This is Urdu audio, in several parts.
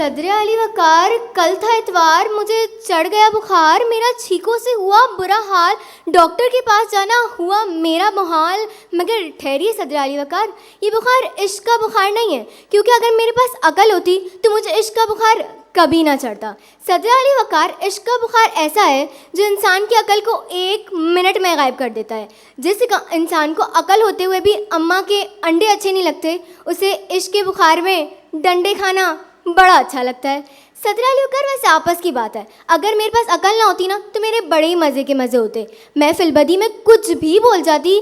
صدر علی وقار، کل تھا اتوار، مجھے چڑھ گیا بخار، میرا چھینکوں سے ہوا برا حال، ڈاکٹر کے پاس جانا ہوا میرا محال. مگر ٹھہریے صدر علی وقار، یہ بخار عشق کا بخار نہیں ہے، کیونکہ اگر میرے پاس عقل ہوتی تو مجھے عشق کا بخار کبھی نہ چڑھتا. صدر علی وقار، عشق کا بخار ایسا ہے جو انسان کی عقل کو 1 منٹ میں غائب کر دیتا ہے. جس انسان کو عقل ہوتے ہوئے بھی اماں کے انڈے اچھے نہیں لگتے، اسے عشق کے بخار میں ڈنڈے کھانا بڑا اچھا لگتا ہے. صدر علی وقار، ویسے آپس کی بات ہے، اگر میرے پاس عقل نہ ہوتی نا تو میرے بڑے ہی مزے کے مزے ہوتے. میں فی البدی میں کچھ بھی بول جاتی،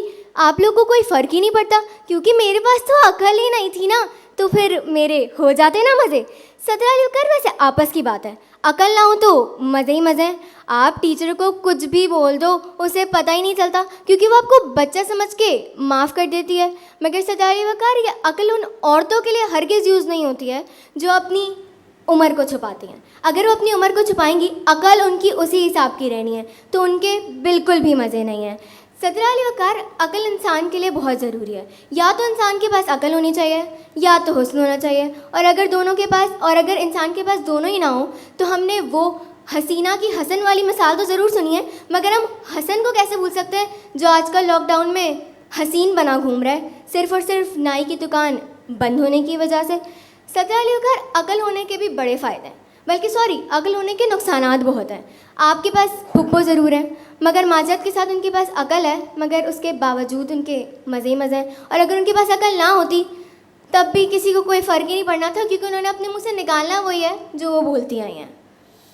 آپ لوگوں کو کوئی فرق ہی نہیں پڑتا، کیونکہ میرے پاس تو عقل ہی نہیں تھی نا، تو پھر میرے ہو جاتے نا مزے. صدر علی وقار، ویسے آپس کی بات ہے، عقل نہ ہو تو مزے ہی مزے ہیں. آپ ٹیچر کو کچھ بھی بول دو، اسے پتہ ہی نہیں چلتا، کیونکہ وہ آپ کو بچہ سمجھ کے معاف کر دیتی ہے. مگر صدر علی وقار، یہ عقل ان عورتوں کے لیے ہرگز یوز نہیں ہوتی ہے جو اپنی عمر کو چھپاتی ہیں. اگر وہ اپنی عمر کو چھپائیں گی، عقل ان کی اسی حساب کی رہنی ہے، تو ان کے بالکل بھی مزے نہیں ہیں. صدر علی وقار، عقل انسان کے لیے بہت ضروری ہے. یا تو انسان کے پاس عقل ہونی چاہیے یا تو حسن ہونا چاہیے، اور اگر انسان کے پاس دونوں ہی نہ ہوں تو ہم نے وہ حسینہ کی حسن والی مثال تو ضرور سنی ہے، مگر ہم حسن کو کیسے بھول سکتے ہیں جو آج کل لاک ڈاؤن میں حسین بنا گھوم رہا ہے، صرف اور صرف نائی کی دکان بند ہونے کی وجہ سے. صدر علی وقار، عقل ہونے کے بھی بڑے فائدے ہیں، بلکہ عقل ہونے کے نقصانات بہت ہیں. آپ کے پاس پھپھو ضرور ہیں، مگر معذرت کے ساتھ ان کے پاس عقل ہے، مگر اس کے باوجود ان کے مزے ہی مزے ہیں. اور اگر ان کے پاس عقل نہ ہوتی تب بھی کسی کو کوئی فرق ہی نہیں پڑنا تھا، کیونکہ انہوں نے اپنے منہ سے نکالنا وہی ہے جو وہ بولتی آئی ہیں.